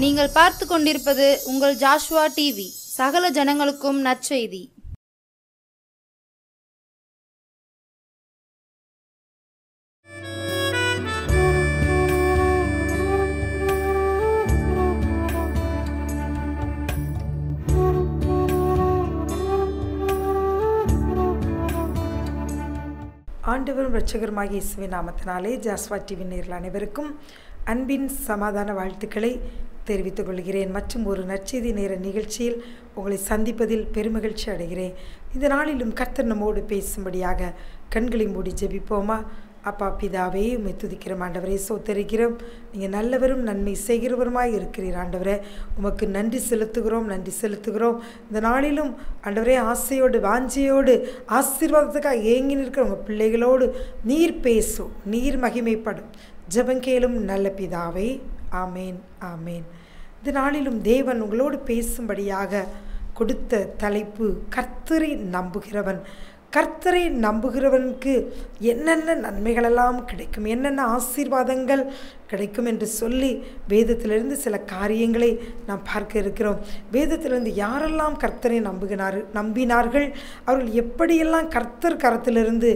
நீங்கள் பார்த்து கொண்டிருப்பது உங்கள் ஜாஷ்வா டிவி. சகல ஜனங்களுக்கும் நற்செய்தி. ஆண்டவரும் இரட்சகருமாகிய இயேசுவின் நாமத்தினாலே ஜாஷ்வா டிவி நேயர்கள் அனைவருக்கும் அன்பின் சமாதான வாழ்த்துக்களை தெரிவித்துக் கொள்கிறேன். மற்றும் ஒரு நற்செய்தி நேர நிகழ்ச்சியில் உங்களை சந்திப்பதில் பெருமகிழ்ச்சி அடைகிறேன். இந்த நாளிலும் கர்த்தர் நம்மோடு பேசும்படியாக கண்களை மூடி ஜெபிப்போமா? அப்பா பிதாவே, உம்மை துதிக்கிறோம் ஆண்டவரே, சோத்தரிக்கிறோம். நீங்கள் நல்லவரும் நன்மை செய்கிறவருமாய் இருக்கிறீர் ஆண்டவரே. உமக்கு நன்றி செலுத்துகிறோம். இந்த நாளிலும் ஆண்டவரே, ஆசையோடு வாஞ்சையோடு ஆசீர்வாதத்துக்காக ஏங்கி நிற்கிற உங்கள் பிள்ளைகளோடு நீர் பேசும், நீர் மகிமைப்படும். ஜெபங்கேளும் நல்ல பிதாவே, ஆமேன் ஆமேன். இந்த நாளிலும் தேவன் உங்களோடு பேசும்படியாக கொடுத்த தலைப்பு கர்த்தரை நம்புகிறவன். கர்த்தரை நம்புகிறவனுக்கு என்னென்ன நன்மைகளெல்லாம் கிடைக்கும், என்னென்ன ஆசீர்வாதங்கள் கிடைக்கும் என்று சொல்லி வேதத்திலிருந்து சில காரியங்களை நாம் பார்க்க இருக்கிறோம். வேதத்திலிருந்து யாரெல்லாம் கர்த்தரை நம்பினார்கள், அவர்கள் எப்படியெல்லாம் கர்த்தர் கரத்திலிருந்து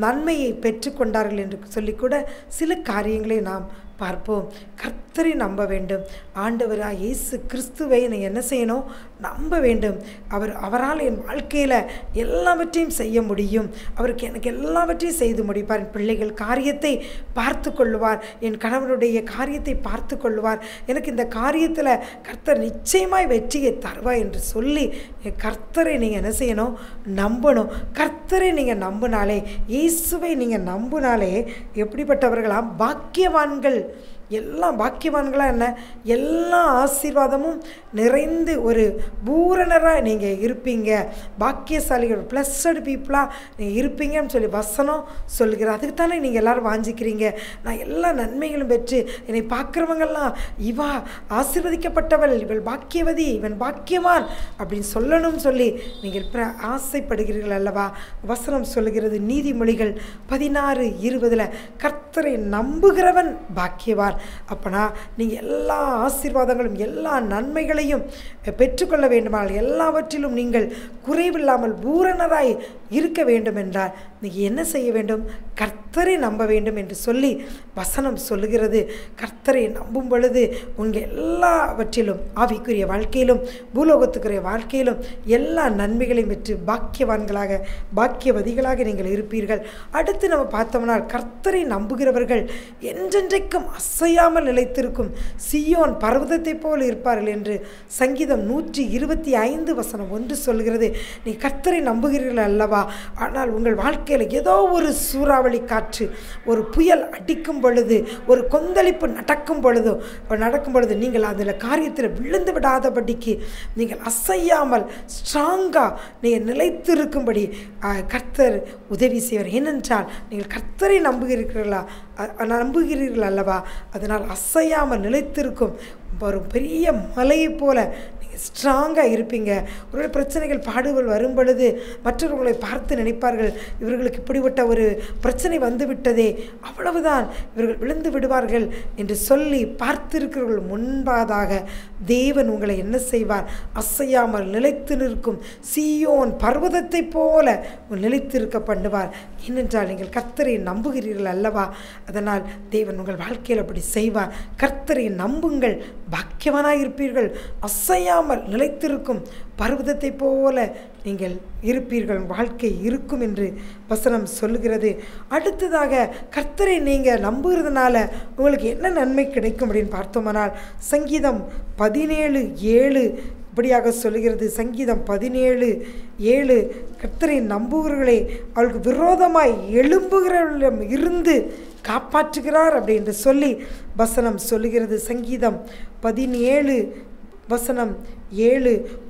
நன்மையை பெற்றுக்கொண்டார்கள் என்று சொல்லிக்கூட சில காரியங்களை நாம் பார்ப்போம். கர்த்தரை நம்ப வேண்டும். ஆண்டவராக இயேசு கிறிஸ்துவை நான் என்ன செய்யணும்? நம்ப வேண்டும். அவரால் என் வாழ்க்கையில் எல்லாவற்றையும் செய்ய முடியும். அவருக்கு எனக்கு எல்லாவற்றையும் செய்து முடிப்பார். என் பிள்ளைகள் காரியத்தை பார்த்து கொள்ளுவார், என் கணவனுடைய காரியத்தை பார்த்து கொள்ளுவார், எனக்கு இந்த காரியத்தில் கர்த்தர் நிச்சயமாய் வெற்றியை தருவார் என்று சொல்லி கர்த்தரை நீங்கள் என்ன செய்யணும்? நம்பணும். கர்த்தரை நீங்கள் நம்பினாலே, இயேசுவை நீங்கள் நம்பினாலே எப்படிப்பட்டவர்களாம்? பாக்கியவான்கள். எல்லாம் பாக்கியவான்களாக என்ன? எல்லா ஆசீர்வாதமும் நிறைந்து ஒரு பூரணராக நீங்கள் இருப்பீங்க. பாக்கியசாலிகள், பிளஸ்டு பீப்புளாக நீங்கள் இருப்பீங்கன்னு சொல்லி வசனம் சொல்லுகிற. அதுக்கு தானே நீங்கள் எல்லோரும் வாஞ்சிக்கிறீங்க. நான் எல்லா நன்மைகளும் பெற்று என்னை பார்க்குறவங்கெல்லாம் இவா ஆசீர்வதிக்கப்பட்டவள், இவள் பாக்கியவதி, இவன் பாக்கியவான் அப்படின்னு சொல்லணும்னு சொல்லி நீங்கள் ஆசைப்படுகிறீர்கள் அல்லவா? வசனம் சொல்லுகிறது நீதிமொழிகள் 16:20 கர்த்தரை நம்புகிறவன் பாக்கியவான். அப்பனா நீங்கள் எல்லா ஆசீர்வாதங்களும் எல்லா நன்மைகளையும் பெற்றுக்கொள்ள வேண்டுமானால், எல்லாவற்றிலும் நீங்கள் குறைவில்லாமல் பூரணராய் இருக்க வேண்டும் என்றால் நீங்கள் என்ன செய்ய வேண்டும்? கர்த்தரை நம்ப வேண்டும் என்று சொல்லி வசனம் சொல்லுகிறது. கர்த்தரை நம்பும் பொழுது உங்கள் எல்லாவற்றிலும், ஆவிக்குரிய வாழ்க்கையிலும் பூலோகத்துக்குரிய வாழ்க்கையிலும் எல்லா நன்மைகளையும் பெற்று பாக்கியவான்களாக பாக்கியவதிகளாக நீங்கள் இருப்பீர்கள். அடுத்து நம்ம பார்த்தோம்னா, கர்த்தரை நம்புகிறவர்கள் என்றென்றைக்கும் அசையாமல் நிலைத்திருக்கும் சியோன் பர்வதத்தை போல் இருப்பார்கள் என்று சங்கீதம் 125:1 சொல்கிறது. நீ கர்த்தரை நம்புகிறீர்கள் அல்லவா? ஆனால் உங்கள் வாழ்க்கையில் ஏதோ ஒரு சூறாவளி காற்று, ஒரு புயல் அடிக்கும் பொழுது, ஒரு கொந்தளிப்பு நடக்கும் பொழுது நீங்கள் அதில் காரியத்தில் விழுந்து விடாதபடிக்கு நீங்கள் அசையாமல் ஸ்ட்ராங்காக நீங்கள் நிலைத்திருக்கும்படி கர்த்தர் உதவி செய்வார். ஏனென்றால் நீங்கள் கர்த்தரை நம்புகிறீர்கள் அல்லவா? அதனால் அசையாமல் நிலைத்திருக்கும் ஒரு பெரிய மலையை போல நீங்கள் ஸ்ட்ராங்காக இருப்பீங்க. ஒரு பிரச்சனைகள் பாடுகள் வரும் பொழுது மற்றவர்களை பார்த்து நினைப்பார்கள், இவர்களுக்கு இப்படிப்பட்ட ஒரு பிரச்சனை வந்துவிட்டதே, அவ்வளவுதான், இவர்கள் விழுந்து விடுவார்கள் என்று சொல்லி பார்த்திருக்கிறவர்கள் முன்பாதாக தேவன் உங்களை என்ன செய்வார்? அசையாமல் நிலைத்து நிற்கும் சீயோன் பர்வதத்தை போல நிலைத்திருக்க பண்ணுவார். ஏனென்றால் நீங்கள் கர்த்தரை நம்புகிறீர்கள் அல்லவா? அதனால் தேவன் உங்கள் வாழ்க்கையில் அப்படி செய்வார். கர்த்தரை நம்புங்கள், பாக்கியவானாக இருப்பீர்கள். அசையாமல் நிலைத்திருக்கும் பர்வதத்தை போல நீங்கள் இருப்பீர்கள், வாழ்க்கை இருக்கும் என்று வசனம் சொல்லுகிறது. அடுத்ததாக கர்த்தரை நீங்கள் நம்புகிறதுனால உங்களுக்கு என்ன நன்மை கிடைக்கும் அப்படின்னு பார்த்தோம்னால், சங்கீதம் 17:7 இப்படியாக சொல்லுகிறது. சங்கீதம் 17:7 கர்த்தரை நம்புகிறவர்களை அவளுக்கு விரோதமாய் எழும்புகிறவர்களிடம் இருந்து காப்பாற்றுகிறார் அப்படின்னு சொல்லி வசனம் சொல்லுகிறது. சங்கீதம் 17:7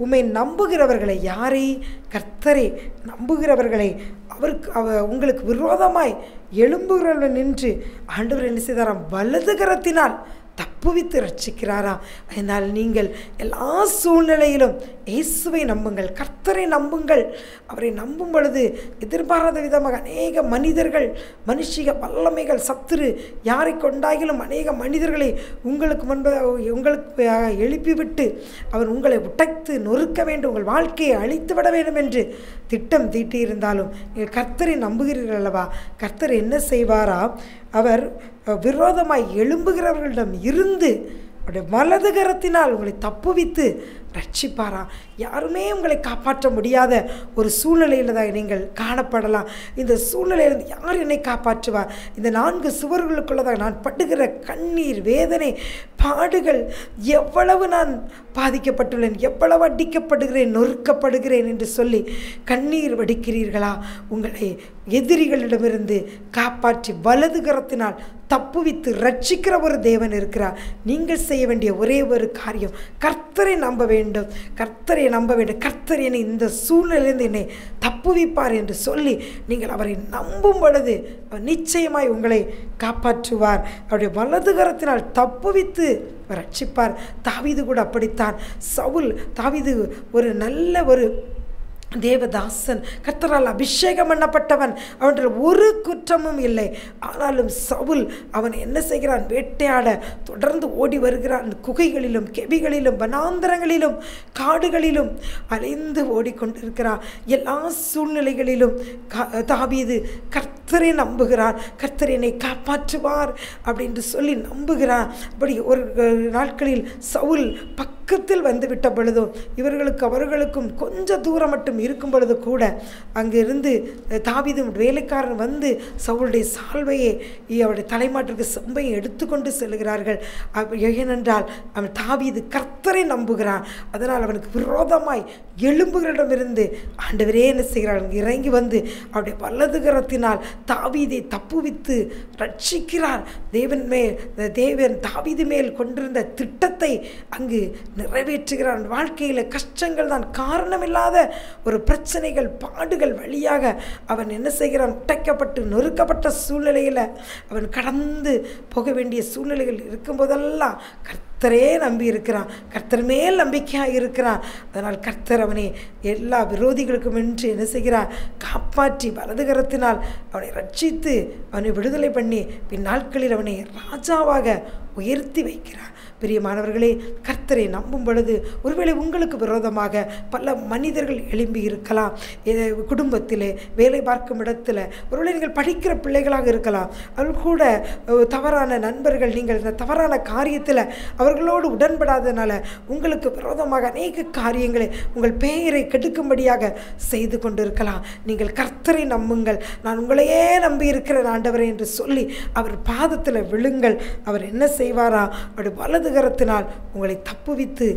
உம்மை நம்புகிறவர்களை, யாரை? கர்த்தரை நம்புகிறவர்களை உங்களுக்கு விரோதமாய் எழும்புகிறவர்கள் நின்று ஆண்டவர் என்ன செய்தாராம்? வலது கரத்தினால் தப்புவித்து ரட்சிக்கிறாராம். அதனால் நீங்கள் எல்லா சூழ்நிலையிலும் இயேசுவை நம்புங்கள், கர்த்தரை நம்புங்கள். அவரை நம்பும் பொழுது எதிர்பாராத விதமாக அநேக மனிதர்கள், மனுஷிக வல்லமைகள், சத்துரு யாரை கொண்டாகிலும் அநேக மனிதர்களை உங்களுக்கு உங்களுக்கு எழுப்பிவிட்டு அவர் உங்களை உடைத்து நொறுக்க வேண்டும், உங்கள் வாழ்க்கையை அழித்து விட வேண்டும் என்று திட்டம் தீட்டியிருந்தாலும் நீங்கள் கர்த்தரை நம்புகிறீர்கள் அல்லவா? கர்த்தர் என்ன செய்வாரா? அவர் விரோதமாய் எழும்புகிறவர்களிடம் இருந்து அவருடைய வலது கரத்தினால் உங்களை தப்புவித்து ரட்சிப்பாரா. யாருமே உங்களை காப்பாற்ற முடியாத ஒரு சூழ்நிலையில் தான் நீங்கள் காணப்படலாம். இந்த சூழ்நிலையிலிருந்து யார் என்னை காப்பாற்றுவார்? இந்த 4 சுவர்களுக்குள்ளதாக நான் படுகிற கண்ணீர், வேதனை, பாடுகள், எவ்வளவு நான் பாதிக்கப்பட்டுள்ளேன், எவ்வளவு அடிக்கப்படுகிறேன், நொறுக்கப்படுகிறேன் என்று சொல்லி கண்ணீர் வடிக்கிறீர்களா? உங்களை எதிரிகளிடமிருந்து காப்பாற்றி வலது கரத்தினால் தப்புவித்து ரட்சிக்கிற ஒரு தேவன் இருக்கிறார். நீங்கள் செய்ய வேண்டிய ஒரே ஒரு காரியம், கர்த்தரை நம்ப வேண்டும், கர்த்தரை நம்ப வேண்டும். கர்த்தர் என்னை இந்த சூழ்நிலையிலிருந்து என்னை தப்புவிப்பார் என்று சொல்லி நீங்கள் அவரை நம்பும் பொழுது அவர் நிச்சயமாய் உங்களை காப்பாற்றுவார். அவருடைய வலது கரத்தினால் தப்புவித்து ரட்சிப்பார். தாவீது கூட அப்படித்தான். தாவீது ஒரு நல்ல ஒரு தேவதாசன், கர்த்தரால் அபிஷேகம் பண்ணப்பட்டவன், அவனில் ஒரு குற்றமும் இல்லை. ஆனாலும் சவுல் அவன் என்ன செய்கிறான்? வேட்டையாட தொடர்ந்து ஓடி வருகிறான். குகைகளிலும், கெபிகளிலும், வனாந்தரங்களிலும், காடுகளிலும் அலைந்து ஓடிக்கொண்டிருக்கிறான். எல்லா சூழ்நிலைகளிலும் தாவீது கர்த்தரை நம்புகிறான். கர்த்தர் என்னை காப்பாற்றுவார் அப்படின்னு சொல்லி நம்புகிறான். அப்படி ஒரு நாட்களில் சவுல் பக்கத்தில் வந்து விட்ட பொழுதும் அவர்களுக்கும் கொஞ்சம் தூரம் மட்டும் இருக்கும் பொழுது கூட அங்கிருந்து தாவீது வேலைக்காரன் வந்து சவுளுடைய சால்வையை, அவருடைய தலைமாட்டிற்கு செம்பையை எடுத்துக்கொண்டு செல்கிறார்கள். ஏனென்றால் அவன் தாவீது கர்த்தரை நம்புகிறான். அதனால் அவனுக்கு விரோதமாய் எழும்புகளிடமிருந்து ஆண்டவரே என்ன செய்கிறார்? இறங்கி வந்து அவருடைய வலது கரத்தினால் தாவீதை தப்புவித்து ரட்சிக்கிறார். தேவன் தாவீது மேல் கொண்டிருந்த திட்டத்தை அங்கு நிறைவேற்றுகிறான். வாழ்க்கையில் கஷ்டங்கள் தான், காரணமில்லாத ஒரு பிரச்சனைகள், பாடுகள் வழியாக அவன் என்ன செய்கிறான்? உடைக்கப்பட்டு நொறுக்கப்பட்ட சூழ்நிலையில் அவன் கடந்து போக வேண்டிய சூழ்நிலைகள் இருக்கும்போதெல்லாம் கர்த்தரே நம்பி இருக்கிறான், கர்த்தர் மேல் நம்பிக்கையாக இருக்கிறான். அதனால் கர்த்தர் அவனை எல்லா விரோதிகளுக்கும் என்று என்ன செய்கிறார்? காப்பாற்றி வலது கரத்தினால் அவனை ரட்சித்து அவனை விடுதலை பண்ணி பின் நாட்களில் அவனை ராஜாவாக உயர்த்தி வைக்கிறார். பிரியமானவர்களே, கர்த்தரை நம்பும் பொழுது ஒருவேளை உங்களுக்கு விரோதமாக பல மனிதர்கள் எழும்பி இருக்கலாம். குடும்பத்திலே, வேலை பார்க்கும் இடத்துல, ஒருவேளை நீங்கள் படிக்கிற பிள்ளைகளாக இருக்கலாம். அவர்கள் கூட தவறான நண்பர்கள், நீங்கள் இந்த தவறான காரியத்தில் அவர்களோடு உடன்படாதனால உங்களுக்கு விரோதமாக அநேக காரியங்களை உங்கள் பெயரை கெடுக்கும்படியாக செய்து கொண்டிருக்கலாம். நீங்கள் கர்த்தரை நம்புங்கள். நான் உங்களையே நம்பி இருக்கிறேன் ஆண்டவரே என்று சொல்லி அவர் பாதத்தில் விழுங்கள். அவர் என்ன செய்வாரா? அவருடைய வலது கரத்தினால் உங்களை தப்புவித்து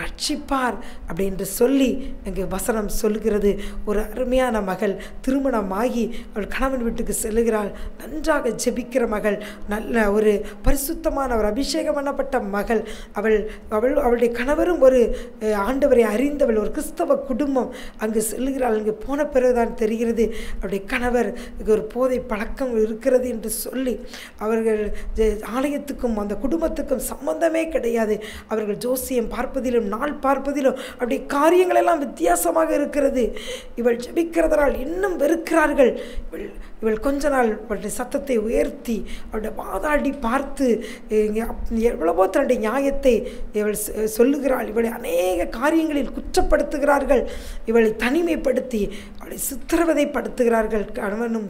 ரட்சிப்பார் அப்படின்னு சொல்லி எங்கள் வசனம் சொல்லுகிறது. ஒரு அருமையான மகள் திருமணமாகி அவள் கணவன் வீட்டுக்கு செல்லுகிறாள். நன்றாக ஜெபிக்கிற மகள், நல்ல ஒரு பரிசுத்தமான ஒரு அபிஷேகம் பண்ணப்பட்ட மகள். அவளுடைய கணவரும் ஒரு ஆண்டவரை அறிந்தவள், ஒரு கிறிஸ்தவ குடும்பம். அங்கு செல்லுகிறாள். அங்கு போன பிறகுதான் தெரிகிறது அவருடைய கணவர் ஒரு போதை பழக்கம் இருக்கிறது என்று சொல்லி அவர்கள் ஆலயத்துக்கும் அந்த குடும்பத்துக்கும் சம்பந்தமே கிடையாது. அவர்கள் ஜோசியம் பார்ப்பதிலும் நாள் பார்ப்பதிலும் அப்படி காரியங்கள் எல்லாம் வித்தியாசமாக இருக்கிறது. இவள் ஜெபிக்கிறதனால் இன்னும் வெறுக்கிறார்கள். இவள் கொஞ்ச நாள் அவளுடைய சத்தத்தை உயர்த்தி அவளுடைய வாதாடி பார்த்து எவ்வளவோ தன்னுடைய நியாயத்தை இவள் சொல்லுகிறாள். இவளை அநேக காரியங்களில் குற்றப்படுத்துகிறார்கள். இவளை தனிமைப்படுத்தி அவளை சித்திரவதைப்படுத்துகிறார்கள்.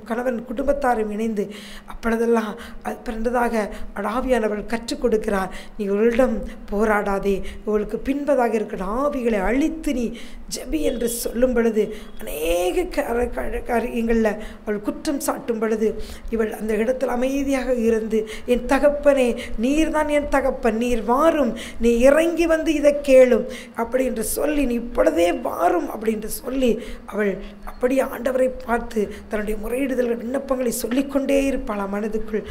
கணவன் குடும்பத்தாரும் இணைந்து. அப்பொழுதெல்லாம் அது பிறந்ததாக ஆவியானவள் கற்றுக் கொடுக்கிறார். நீ இவளிடம் போராடாதே, இவளுக்கு பின்பதாக இருக்கிற ஆவிகளை அழித்து நீ ஜெபி என்று சொல்லும் பொழுது அநேக காரியங்களில் அவள் குற்றம் சாட்டும் பொழுது இவள் அந்த இடத்தில் அமைதியாக இருந்து, என் தகப்பனே, நீர் தான் என் தகப்பன், நீர் வாரும், நீ இறங்கி வந்து இதை கேளும் அப்படி என்று சொல்லி, நீ இப்பொழுதே வாரும் அப்படி என்று சொல்லி அவள் அப்படியே ஆண்டவரை பார்த்து தன்னுடைய முறையீடுதல்கள், விண்ணப்பங்களை சொல்லிக்கொண்டே இருப்பாள் மனதுக்குள்.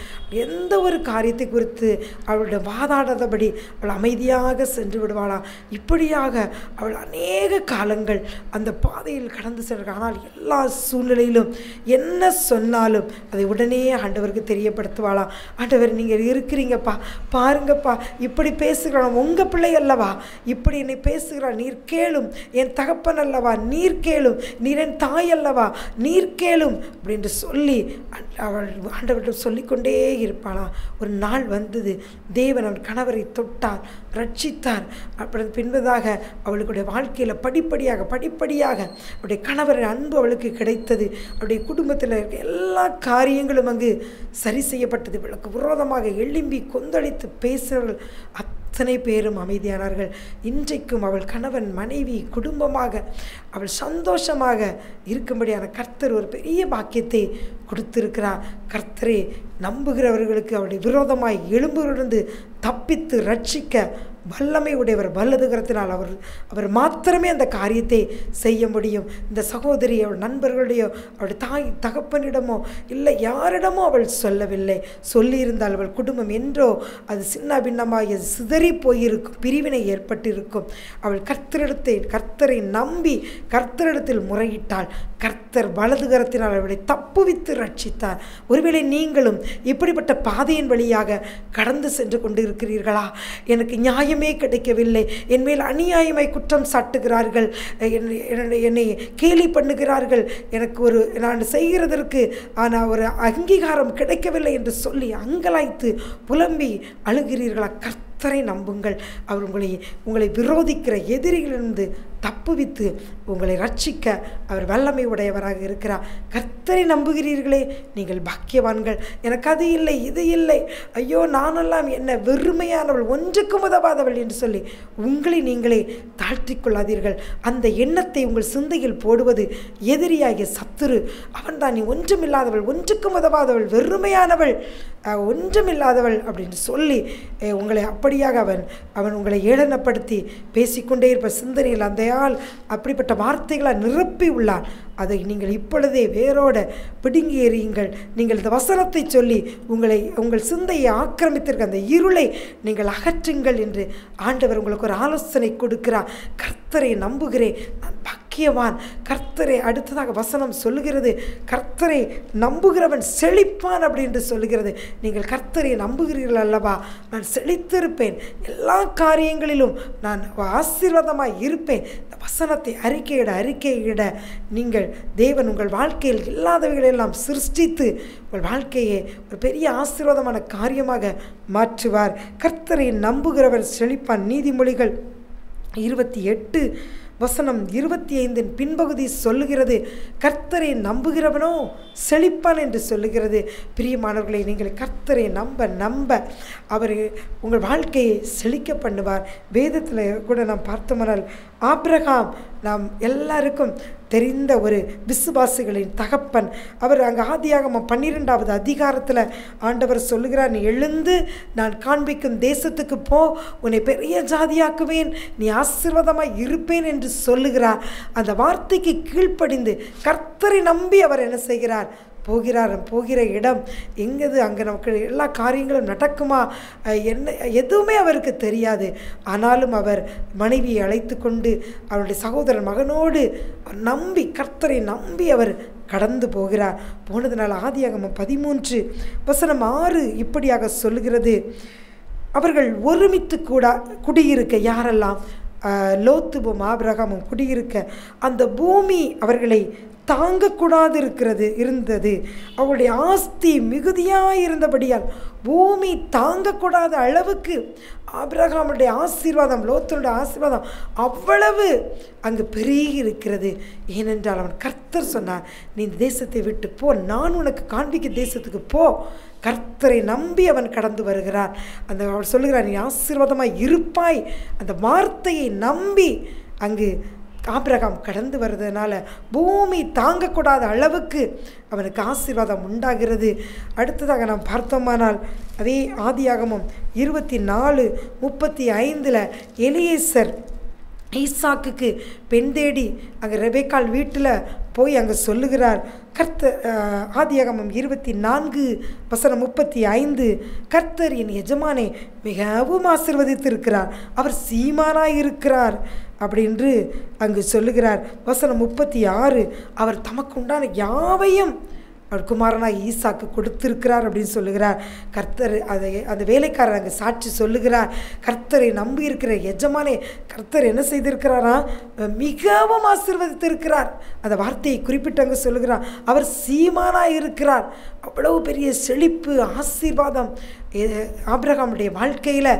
எந்த ஒரு காரியத்தை குறித்து அவளுடைய வாதாடாதபடி அவள் அமைதியாக சென்று விடுவாளாம். இப்படியாக அவள் அநேக காலங்கள் அந்த பாதையில் கடந்து செல்கிறாள். ஆனால் எல்லா சூழ்நிலையிலும் என்ன சொன்னாலும் அதை உடனே ஆண்டவருக்கு தெரியப்படுத்துவாளாம். ஆண்டவர் நீங்கள் இருக்கிறீங்கப்பா, பாருங்கப்பா, இப்படி பேசுகிறான், உங்கள் பிள்ளை அல்லவா, இப்படி என்னை பேசுகிறான், நீர் கேளும், என் தகப்பன் அல்லவா, நீர் கேளும், நீர் என் தாய் அல்லவா, நீர் கேளும் அப்படின்னு சொல்லி அவள் ஆண்டவரிடம் சொல்லிக்கொண்டே இருப்பாளாம். ஒரு நாள் வந்தது, தேவன் அவன் கணவரை தொட்டார், ரட்சித்தார். அப்படி பின்பதாக அவளுடைய வாழ்க்கையில் படிப்படியாக அவருடைய கணவரின் அன்பு அவளுக்கு கிடைத்தது. அவருடைய குடும்பத்தில் இருக்க எல்லா காரியங்களும் அங்கு சரி செய்யப்பட்டது. இவளுக்கு விரோதமாக எழும்பி கொந்தளித்து பேசுகிறவர்கள் அத்தனை பேரும் அமைதியானார்கள். இன்றைக்கும் அவள் கணவன், மனைவி, குடும்பமாக அவள் சந்தோஷமாக இருக்கும்படியான கர்த்தர் ஒரு பெரிய பாக்கியத்தை கொடுத்திருக்கிறார். கர்த்தரை நம்புகிறவர்களுக்கு அவருடைய விரோதமாய் எழும்புகளிலிருந்து தப்பித்து ரட்சிக்க வல்லமை உடையவர். வல்லதுகரத்தினால் அவர் மாத்திரமே அந்த காரியத்தை செய்ய முடியும். இந்த சகோதரி அவள் நண்பர்களுடைய அவளுடைய தாய் தகப்பனிடமோ இல்லை யாரிடமோ அவள் சொல்லவில்லை. சொல்லியிருந்தால் அவள் குடும்பம் என்றோ அது சின்ன பின்னமாக சிதறி போயிருக்கும், பிரிவினை ஏற்பட்டிருக்கும். அவள் கர்த்தரை நம்பி கர்த்தரிடத்தில் முறையிட்டாள். கர்த்தர் வலதுகரத்தினால் அவளை தப்புவித்து ரட்சித்தார். ஒருவேளை நீங்களும் இப்படிப்பட்ட பாதையின் வழியாக கடந்து சென்று கொண்டு இருக்கிறீர்களா? எனக்கு நியாயமே கிடைக்கவில்லை, என் மேல் அநியாயமாய் குற்றம் சாட்டுகிறார்கள், என்னை கேலி பண்ணுகிறார்கள், எனக்கு நான் செய்கிறதற்கு ஆனால் ஒரு அங்கீகாரம் கிடைக்கவில்லை என்று சொல்லி அங்கலாய்த்து புலம்பி அழுகிறீர்களா? கர்த்தரை நம்புங்கள். அவர் உங்களை விரோதிக்கிற எதிரிகளிலிருந்து தப்புவித்து உங்களை ரட்சிக்க அவர் வல்லமை உடையவராக இருக்கிறார். கர்த்தரை நம்புகிறீர்களே, நீங்கள் பாக்கியவான்கள். எனக்கு அது இல்லை, இது இல்லை, ஐயோ நானெல்லாம் என்ன வெறுமையானவள், ஒன்றுக்கும் உதவாதவள் என்று சொல்லி உங்களை நீங்களே தாழ்த்திக் கொள்ளாதீர்கள். அந்த எண்ணத்தை உங்கள் சிந்தையில் போடுவது எதிரியாகிய சத்துரு. அவன்தான் நீ ஒன்றுமில்லாதவள், ஒன்றுக்கும் உதவாதவள், வெறுமையானவள், ஒன்றுமில்லாதவள் அப்படின்னு சொல்லி உங்களை அப்படியாக அவன் உங்களை ஏளனப்படுத்தி பேசிக்கொண்டே இருப்ப சிந்தனையில் அந்த அப்படிப்பட்ட வார்த்தைகளால் நிரப்பி உள்ளார். அதை நீங்கள் இப்பொழுதே வேரோட பிடுங்கி எறியுங்கள். நீங்கள் இந்த வசனத்தை சொல்லி உங்கள் சிந்தையை ஆக்கிரமித்திருக்க அந்த இருளை நீங்கள் அகற்றுங்கள் என்று ஆண்டவர் உங்களுக்கு ஒரு ஆலோசனை கொடுக்கிறார். கர்த்தரை நம்புகிறேன், நான் பாக்கியவான். கர்த்தரை அடுத்ததாக வசனம் சொல்லுகிறது, கர்த்தரை நம்புகிறவன் செழிப்பான் அப்படின்னு சொல்லுகிறது. நீங்கள் கர்த்தரை நம்புகிறீர்கள் அல்லவா? நான் செழித்திருப்பேன், எல்லா காரியங்களிலும் நான் ஆசீர்வாதமாய் இருப்பேன். இந்த வசனத்தை அறிக்கையிட நீங்கள் தேவன் உங்கள் வாழ்க்கையில் இல்லாதவைகளெல்லாம் சிருஷ்டித்து உங்கள் வாழ்க்கையை ஒரு பெரிய ஆசீர்வாதமான காரியமாக மாற்றுவார். கர்த்தரை நம்புகிறவர் செழிப்பான். நீதிமொழிகள் 28 வசனம் 25 பின்பகுதி சொல்லுகிறது, கர்த்தரை நம்புகிறவனோ செழிப்பான் என்று சொல்லுகிறது. பிரியமானவர்களை, நீங்கள் கர்த்தரை நம்ப அவர் உங்கள் வாழ்க்கையை செழிக்க பண்ணுவார். வேதத்தில் கூட நாம் பார்த்தோம்னால் ஆபிரகாம் நாம் எல்லாருக்கும் தெரிந்த ஒரு விசுவாசிகளின் தகப்பன். அவர் அங்கே ஆதியாகமம் 12வது அதிகாரத்தில் ஆண்டவர் சொல்லுகிறார், நீ எழுந்து நான் காண்பிக்கும் தேசத்துக்கு போ, உன்னை பெரிய ஜாதியாக்குவேன், நீ ஆசீர்வாதமாய் இருப்பேன் என்று சொல்லுகிறார். அந்த வார்த்தைக்கு கீழ்ப்படிந்து கர்த்தரை நம்பி அவர் என்ன செய்கிறார்? போகிற இடம் எங்கது, அங்கே நமக்கு எல்லா காரியங்களும் நடக்குமா என்ன எதுவுமே அவருக்கு தெரியாது. ஆனாலும் அவர் மனைவியை அழைத்து கொண்டு அவருடைய சகோதரன் மகனோடு நம்பி கர்த்தரை நம்பி அவர் கடந்து போகிறார். போனதுனால ஆதியாகமம் 13 வசனம் 6 இப்படியாக சொல்லுகிறது, அவர்கள் ஒருமித்து குடியிருக்க, யாரெல்லாம்? லோத்துவும் ஆபிரகாமும் குடியிருக்க அந்த பூமி அவர்களை தாங்கக்கூடாது இருந்தது. அவருடைய ஆஸ்தி மிகுதியாயிருந்தபடியால் பூமி தாங்கக்கூடாத அளவுக்கு ஆபிரகாமுடைய ஆசீர்வாதம், லோத்தனுடைய ஆசீர்வாதம் அவ்வளவு அங்கு பெருகி இருக்கிறது. ஏனென்றால் அவன் கர்த்தர் சொன்னார், நீ இந்த தேசத்தை விட்டு போ, நான் உனக்கு காண்பிக்க தேசத்துக்கு போ. கர்த்தரை நம்பி அவன் கடந்து வருகிறார். அவர் சொல்லுகிறார், நீ ஆசீர்வாதமாய் இருப்பாய். அந்த வார்த்தையை நம்பி அங்கு ஆபிரகாம் கடந்து வருவதனால பூமி தாங்கக்கூடாத அளவுக்கு அவனுக்கு ஆசீர்வாதம் உண்டாகிறது. அடுத்ததாக நாம் பார்த்தோமானால் அதே ஆதியாகமம் 24:35 எலியேசர் ஈசாக்குக்கு பெண் தேடி அங்கே ரெபேக்காள் வீட்டில் போய் அங்கே சொல்லுகிறார். ஆதியாகமம் 24:35 கர்த்தர் என் எஜமானை மிகவும் ஆசீர்வதித்திருக்கிறார், அவர் சீமானாய் இருக்கிறார் அப்படின்று அங்கு சொல்லுகிறார். வசனம் 36 அவர் தமக்கு உண்டான யாவையும் அவர் குமாரனாய் ஈசாக்கு கொடுத்திருக்கிறார் அப்படின்னு சொல்லுகிறார். கர்த்தர் அந்த வேலைக்காரர் அங்கே சாட்சி சொல்லுகிறார், கர்த்தரை நம்பி இருக்கிற எஜமானே கர்த்தர் என்ன செய்திருக்கிறாரா, மிகவும் ஆசீர்வதித்திருக்கிறார். அந்த வார்த்தையை குறிப்பிட்டு அங்கே சொல்லுகிறார், அவர் சீமானாய் இருக்கிறார். அவ்வளவு பெரிய செழிப்பு ஆசீர்வாதம் ஆபிரகாமுடைய வாழ்க்கையில்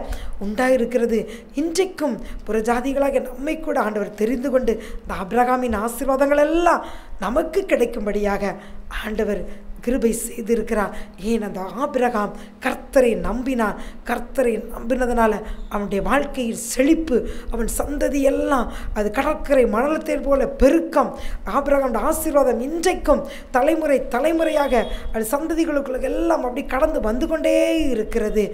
உண்டாயிருக்கிறது. இன்றைக்கும் புறஜாதிகளாக நம்மை கூட ஆண்டவர் தெரிந்து கொண்டு இந்த ஆபிரகாமின் ஆசீர்வாதங்கள் எல்லாம் நமக்கு கிடைக்கும்படியாக ஆண்டவர் கிருபை செய்திருக்கிறார். ஏன் அந்த ஆபிரகாம் கர்த்தரை நம்பினான். கர்த்தரை நம்பினதுனால அவனுடைய வாழ்க்கையில் செழிப்பு, அவன் சந்ததி எல்லாம் அது கடற்கரை மணலத்தை போல பெருக்கம். ஆபிரகாமுடைய ஆசீர்வாதம் இன்றைக்கும் தலைமுறை தலைமுறையாக அது சந்ததிகளுக்குள்ள எல்லாம் அப்படி கடந்து வந்து கொண்டே இருக்கிறது.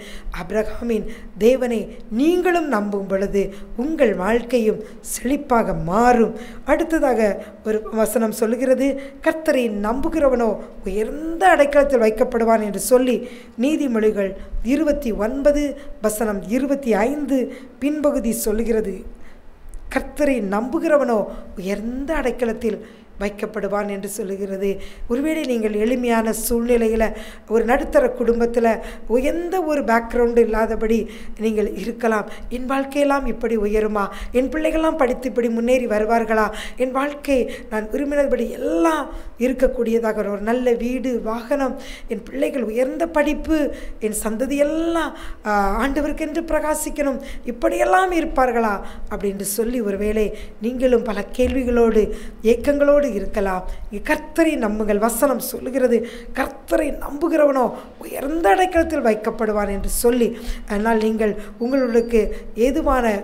ஆபிரகாமின் தேவனை நீங்களும் நம்பும் பொழுது உங்கள் வாழ்க்கையும் செழிப்பாக மாறும். அடுத்ததாக ஒரு வசனம் சொல்லுகிறது, கர்த்தரை நம்புகிறவனோ உயர்ந்த அடைக்கலத்தில் வைக்கப்படுவான் என்று சொல்லி நீதிமொழிகள் 29:25 பின்பகுதி சொல்லுகிறது, கர்த்தரை நம்புகிறவனோ உயர்ந்த அடைக்கலத்தில் வைக்கப்படுவான் என்று சொல்லுகிறது. ஒருவேளை நீங்கள் எளிமையான சூழ்நிலையில் ஒரு நடுத்தர குடும்பத்தில் எந்த ஒரு பேக்ரவுண்டு இல்லாதபடி நீங்கள் இருக்கலாம். என் வாழ்க்கையெல்லாம் இப்படி உயருமா, என் பிள்ளைகள்லாம் படித்து இப்படி முன்னேறி வருவார்களா, என் வாழ்க்கை நான் விரும்பினபடி எல்லாம் இருக்கக்கூடியதாக ஒரு நல்ல வீடு வாகனம், என் பிள்ளைகள் உயர்ந்த படிப்பு, என் சந்ததியெல்லாம் ஆண்டவருக்கென்று பிரகாசிக்கணும், இப்படியெல்லாம் இருப்பார்களா அப்படின்னு சொல்லி ஒருவேளை நீங்களும் பல கேள்விகளோடு ஏக்கங்களோடு இருக்கலாம். கர்த்தரை நம்புங்கள். வசனம் சொல்லுகிறது, கர்த்தரை நம்புகிறவனோ உயர்ந்த அடைக்கலத்தில் வைக்கப்படுவான் என்று சொல்லி. அதனால் நீங்கள் உங்களுக்கு ஏதுவான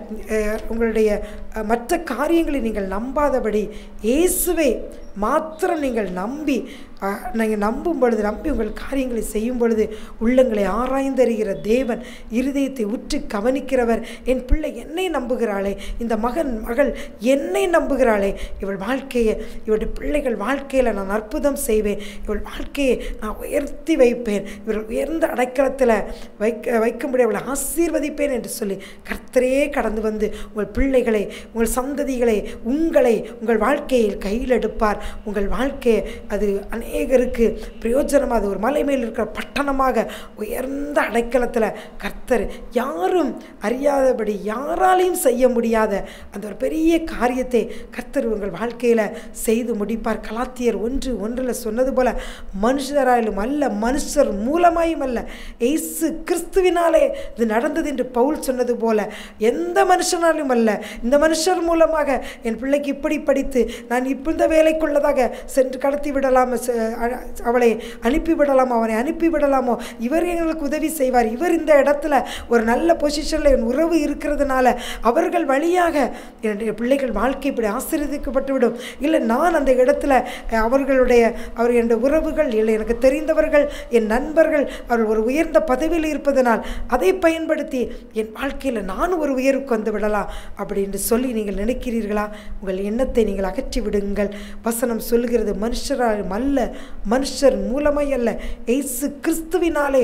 உங்களுடைய மற்ற காரியங்களை நீங்கள் நம்பாதபடி இயேசுவை மாத்திரம் நீங்கள் நம்பும் பொழுது, நம்பி உங்கள் காரியங்களை செய்யும் பொழுது உள்ளங்களை ஆராய்ந்தறிகிற தேவன், இருதயத்தை உற்று கவனிக்கிறவர், என் பிள்ளை என்னை நம்புகிறாளே, இந்த மகள் என்னை நம்புகிறாளே, இவள் வாழ்க்கையை, இவளுடைய பிள்ளைகள் வாழ்க்கையில் நான் அற்புதம் செய்வேன், இவள் வாழ்க்கையை நான் உயர்த்தி வைப்பேன், இவள் உயர்ந்த அடைக்கலத்தில் வைக்கும்படி அவளை ஆசீர்வதிப்பேன் என்று சொல்லி கர்த்தரே கடந்து வந்து உங்கள் பிள்ளைகளை, உங்கள் சந்ததிகளை, உங்கள் வாழ்க்கையில் கையில் எடுப்பார். உங்கள் வாழ்க்கையை அது அநேகருக்கு பிரயோஜனமாக, அது ஒரு மலை மேல் இருக்கிற பட்டணமாக உயர்ந்த அடைக்கலத்தில் கர்த்தர் யாரும் அறியாதபடி யாராலையும் செய்ய முடியாத அந்த ஒரு பெரிய காரியத்தை கர்த்தர் உங்கள் வாழ்க்கையில் செய்து முடிப்பார். கலாத்தியர் 1:1 சொன்னது போல, மனுஷராலும் அல்ல, மனுஷர் மூலமாயும் அல்ல, இயேசு கிறிஸ்துவினாலே இது நடந்தது என்று பவுல் சொன்னது போல, எந்த மனுஷனாலும் அல்ல, இந்த மனுஷர் மூலமாக என் பிள்ளைக்கு இப்படி படித்து நான் இப்போ இந்த வேலைக்குள்ளதாக சென்று கடத்தி விடலாமோ, அவளை அனுப்பிவிடலாமோ, அவனை அனுப்பிவிடலாமோ, இவர் எங்களுக்கு உதவி செய்வார், இவர் இந்த இடத்துல ஒரு நல்ல பொசிஷனில் என் உறவு இருக்கிறதுனால அவர்கள் வழியாக என்னுடைய பிள்ளைகள் வாழ்க்கை இப்படி ஆசீர்வதிக்கப்பட்டுவிடும், இல்லை நான் அந்த இடத்துல அவர்களுடைய என்னுடைய உறவுகள், இல்லை எனக்கு தெரிந்தவர்கள், என் நண்பர்கள் அவர்கள் ஒரு உயர்ந்த பதவியில் இருப்பதனால் அதை பயன்படுத்தி என் வாழ்க்கையில் நான் ஒரு உயர்வுக்கு வந்து விடலாம் அப்படின்னு சொல்லி நீங்கள் நினைக்கிறீர்களா? உங்கள் எண்ணத்தை நீங்கள் அகற்றி விடுங்கள். வசனம் சொல்லுகிறது, மனுஷராலும் அல்ல, மனுஷர் மூலமாய் அல்ல, இயேசு கிறிஸ்துவினாலே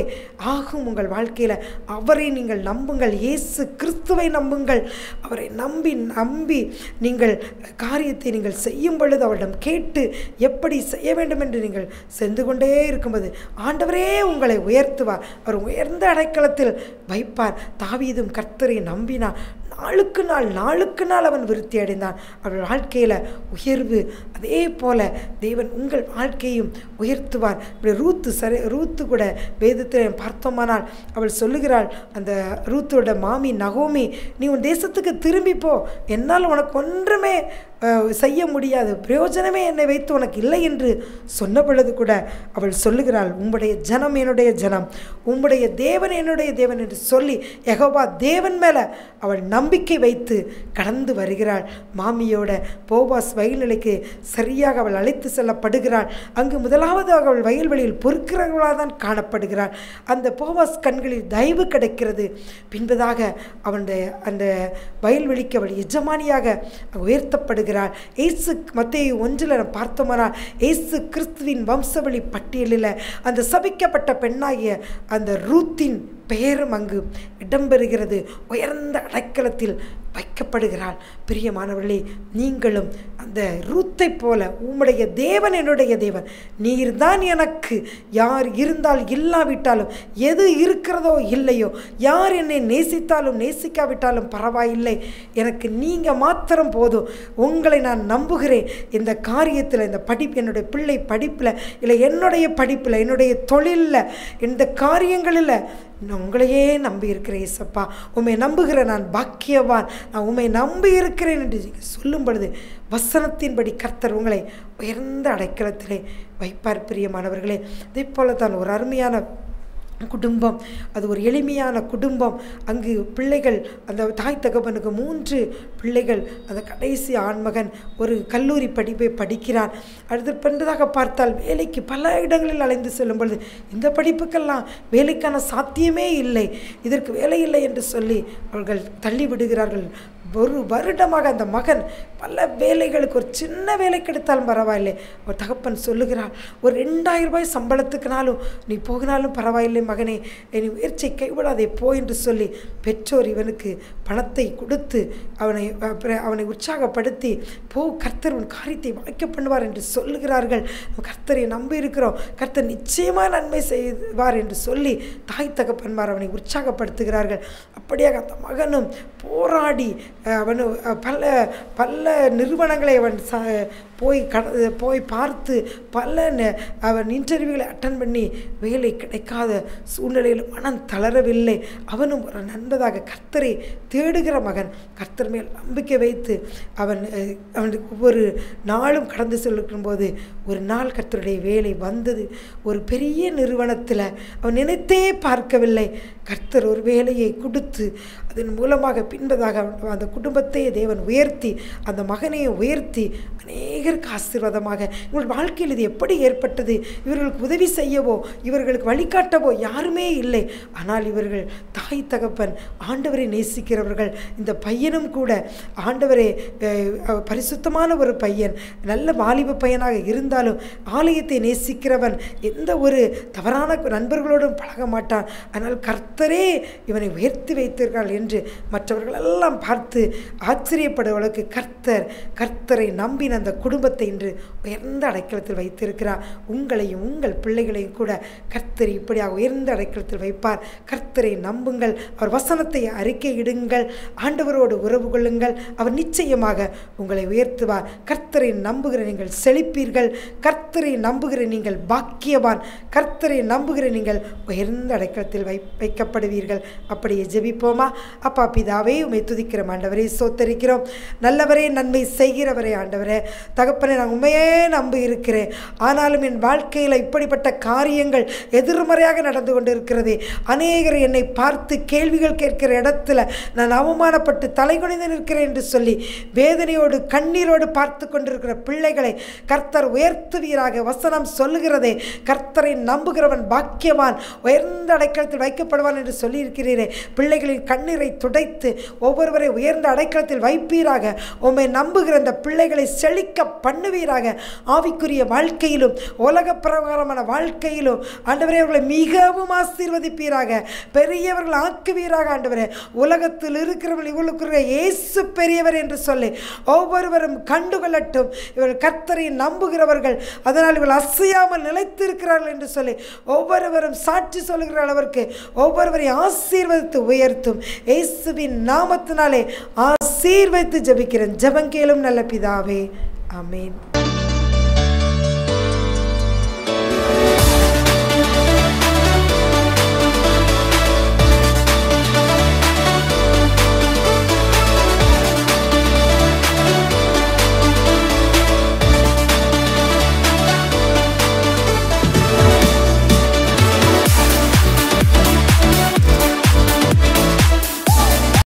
ஆகும் உங்கள் வாழ்க்கையில். அவரை நீங்கள் நம்புங்கள், இயேசு கிறிஸ்துவை நம்புங்கள். அவரை நம்பி நீங்கள் காரியத்தை நீங்கள் செய்யும் பொழுது அவரிடம் கேட்டு எப்படி செய்ய வேண்டும் என்று நீங்கள் சென்று கொண்டே இருக்கும்போது ஆண்டவரே உங்களை உயர்த்துவார். அவர் உயர்ந்த அடைக்கலத்தில் வைப்பார். தாவீதும் கர்த்தரை நம்பினான். நாளுக்கு நாள் அவன் விருத்தி அடைந்தான். அவள் வாழ்க்கையில் உயர்வு. அதே போல தேவன் உங்கள் வாழ்க்கையும் உயர்த்துவார். இப்படி ரூத்து கூட வேதத்தில் பார்த்தோமானால் அவள் சொல்லுகிறாள், அந்த ரூத்தோட மாமி நகோமி, நீ உன் தேசத்துக்கு திரும்பிப்போ, என்னால் உனக்கு ஒன்றுமே செய்ய முடியாது, பிரயோஜனமே என்னை வைத்து உனக்கு இல்லை என்று சொன்ன பொழுது கூட அவள் சொல்லுகிறாள், உம்முடைய ஜனம் என்னுடைய ஜனம், உம்முடைய தேவன் என்னுடைய தேவன் என்று சொல்லி யெகோவா தேவன் மேலே அவள் நம்பிக்கை வைத்து கடந்து வருகிறாள். மாமியோட போவாஸ் வயல்நிலைக்கு சரியாக அவள் அழைத்து செல்லப்படுகிறாள். அங்கு முதலாவது அவள் வயல்வெளியில் பொறுக்கிறவர்களாக தான் காணப்படுகிறாள். அந்த போவாஸ் கண்களில் தயவு கிடைக்கிறது. பின்பதாக அவனுடைய அந்த வயல்வெளிக்கு அவள் எஜமானியாக உயர்த்தப்படுகிறாள். இயேசு மத்தேயு 1 பார்த்தோமானால் இயேசு கிறிஸ்துவின் வம்சவழி பட்டியலில் அந்த சபிக்கப்பட்ட பெண்ணாகிய அந்த ரூத்தின் பெயரும் அங்கு இடம்பெறுகிறது. உயர்ந்த அடைக்கலத்தில் வைக்கப்படுகிறாள். பிரியமானவர்களே, நீங்களும் அந்த ரூத்தை போல உம்முடைய தேவன் என்னுடைய தேவன், நீர்தான் எனக்கு, யார் இருந்தால் இல்லாவிட்டாலும், எது இருக்கிறதோ இல்லையோ, யார் என்னை நேசித்தாலும் நேசிக்காவிட்டாலும் பரவாயில்லை, எனக்கு நீங்கள் மாத்திரம் போதும், உங்களை நான் நம்புகிறேன். இந்த காரியத்தில், இந்த படிப்பு, என்னுடைய பிள்ளை படிப்பில், இல்லை என்னுடைய படிப்பில், என்னுடைய தொழிலில், இந்த காரியங்களில் நான் உங்களையே நம்பி இருக்கிறேன் ஏசப்பா, உம்மை நம்புகிற நான் பாக்கியவான், நான் உம்மை நம்பி இருக்கிறேன் என்று சொல்லும் பொழுது வசனத்தின்படி கர்த்தர் உங்களை உயர்ந்த அடைக்கலத்திலே வைப்பார். பிரியமானவர்களே, அதே போல தான் ஒரு அருமையான குடும்பம், அது ஒரு எளிமையான குடும்பம். அங்கு பிள்ளைகள், அந்த தாய் தகப்பனுக்கு 3 பிள்ளைகள். அந்த கடைசி ஆண்மகன் ஒரு கல்லூரி படிப்பை படிக்கிறான். அடுத்து பெண்டதாக பார்த்தால் வேலைக்கு பல இடங்களில் அலைந்து செல்லும் பொழுது இந்த படிப்புக்கெல்லாம் வேலைக்கான சாத்தியமே இல்லை, இதற்கு வேலை இல்லை என்று சொல்லி அவர்கள் தள்ளி விடுகிறார்கள். ஒரு வருடமாக அந்த மகன் பல வேலைகளுக்கு, ஒரு சின்ன வேலை கிடைத்தாலும் பரவாயில்லை, ஒரு தகப்பன் சொல்லுகிறார், ஒரு 2000 ரூபாய் சம்பளத்துக்குனாலும் நீ போகினாலும் பரவாயில்லை மகனே, நீ முயற்சியை கைவிடாதே போ என்று சொல்லி பெற்றோர் இவனுக்கு பணத்தை கொடுத்து அவனை உற்சாகப்படுத்தி, போ, கர்த்தர் உன் காரியத்தை வாய்க்க பண்ணுவார் என்று சொல்லுகிறார்கள். கர்த்தரை நம்பி இருக்கிறோம், கர்த்தர் நிச்சயமாக நன்மை செய்வார் என்று சொல்லி தாய் தகப்பன்மார் அவனை உற்சாகப்படுத்துகிறார்கள். அப்படியாக அந்த மகனும் போராடி அவன் பல பல நிறுவனங்களை அவன் போய் பார்த்து அவன் இன்டர்வியூகளை அட்டன் பண்ணி வேலை கிடைக்காத சூழ்நிலையில் மனம் தளரவில்லை. அவனும் ஒரு நண்பதாக கர்த்தரை தேடுகிற மகன், கர்த்தர் மேல் நம்பிக்கை வைத்து அவனுக்கு ஒவ்வொரு நாளும் கடந்து செல்லும் போது ஒரு நாள் கர்த்தருடைய வேலை வந்தது. ஒரு பெரிய நிறுவனத்தில் அவன் நினைத்தே பார்க்கவில்லை, கர்த்தர் ஒரு வேலையை கொடுத்து அதன் மூலமாக பின்பதாக அந்த குடும்பத்தையே தேவன் உயர்த்தி, அந்த மகனையும் உயர்த்தி அநேகருக்கு ஆசீர்வாதமாக. இவர்கள் வாழ்க்கையில் இது எப்படி ஏற்பட்டது? இவர்களுக்கு உதவி செய்யவோ இவர்களுக்கு வழிகாட்டவோ யாருமே இல்லை. ஆனால் இவர்கள் தாய் தகப்பன் ஆண்டவரை நேசிக்கிறவர்கள். இந்த பையனும் கூட ஆண்டவரே, பரிசுத்தமான ஒரு பையன், நல்ல வாலிப பையனாக இருந்தாலும் ஆலயத்தை நேசிக்கிறவன், எந்த ஒரு தவறான நண்பர்களோடும் பழக மாட்டான். ஆனால் கர்த்தரே இவனை உயர்த்தி வைத்திருக்கிறார் என்று மற்றவர்கள் எல்லாம் பார்த்து ஆச்சரியப்படுவதற்கு கர்த்தரை நம்பின அந்த குடும்பத்தை இன்று உயர்ந்த அடைக்கலத்தில் வைத்திருக்கிறார். உங்களையும் உங்கள் பிள்ளைகளையும் கூட கர்த்தர் இப்படியாக உயர்ந்த அடைக்கலத்தில் வைப்பார். கர்த்தரை நம்புங்கள், அவர் வசனத்தை அறிக்கையிடுங்கள், ஆண்டவரோடு உறவு கொள்ளுங்கள், அவர் நிச்சயமாக உங்களை உயர்த்துவார். கர்த்தரை நம்புகிற நீங்கள் செழிப்பீர்கள், கர்த்தரை நம்புகிற நீங்கள் பாக்கியவான், கர்த்தரை நம்புகிற நீங்கள் உயர்ந்த அடைக்கலத்தில் வைக்கப்படுவீர்கள். அப்படியே ஜெபிப்போமா? அப்பா பிதாவே, உம்மை துதிக்கிறோம் ஆண்டவரே, சோத்தரிக்கிறோம். நல்லவரே, நன்மை செய்கிறவரே ஆண்டவரே, தகப்பனே, நான் உண்மையே நம்பி இருக்கிறேன். ஆனாலும் என் வாழ்க்கையில் இப்படிப்பட்ட காரியங்கள் எதிர்மறையாக நடந்து கொண்டு இருக்கிறதே. அநேகர் என்னை பார்த்து கேள்விகள் கேட்கிற இடத்துல நான் அவமானப்பட்டு தலைகுனிந்து நிற்கிறேன் என்று சொல்லி வேதனையோடு கண்ணீரோடு பார்த்து கொண்டிருக்கிற பிள்ளைகளை கர்த்தர் உயர்த்துவீராக. வசனம் சொல்லுகிறதே, கர்த்தரை நம்புகிறவன் பாக்கியவான், உயர்ந்த அடைக்கலத்தில் வைக்கப்படுவான் என்று சொல்லியிருக்கிறீரே. பிள்ளைகளின் கண்ணீரை துடைத்து ஒவ்வொருவரை உயர்ந்த அடைக்கலத்தில் வைப்பீராக. உம்மை நம்புகிற அந்த பிள்ளைகளை செழிக்க பண்ணுவீராக. ஆவிக்குரிய வாழ்க்கையிலும் உலக பிரகாரமான வாழ்க்கையிலும் ஆண்டவரே அவர்களை மிகவும் ஆசீர்வதிப்பீராக, பெரியவர்கள் ஆக்குவீராக. ஆண்டவரே, உலகத்தில் இருக்கிறவர்கள் இவர்களுக்கு இயேசு பெரியவர் என்று சொல்லி ஒவ்வொருவரும் கண்டுகொள்ளட்டும். இவர்கள் கர்த்தரை நம்புகிறவர்கள், அதனால் இவர்கள் அசையாமல் நிலைத்திருக்கிறார்கள் என்று சொல்லி ஒவ்வொருவரும் சாட்சி சொல்லுகிற அளவிற்கு ஒவ்வொருவரை ஆசீர்வதித்து உயர்த்தும். இயேசுவின் நாமத்தினாலே ஆசீர்வதித்து ஜெபிக்கிறேன். ஜெபம் கேளும் நல்ல பிதாவே, ஆமென்.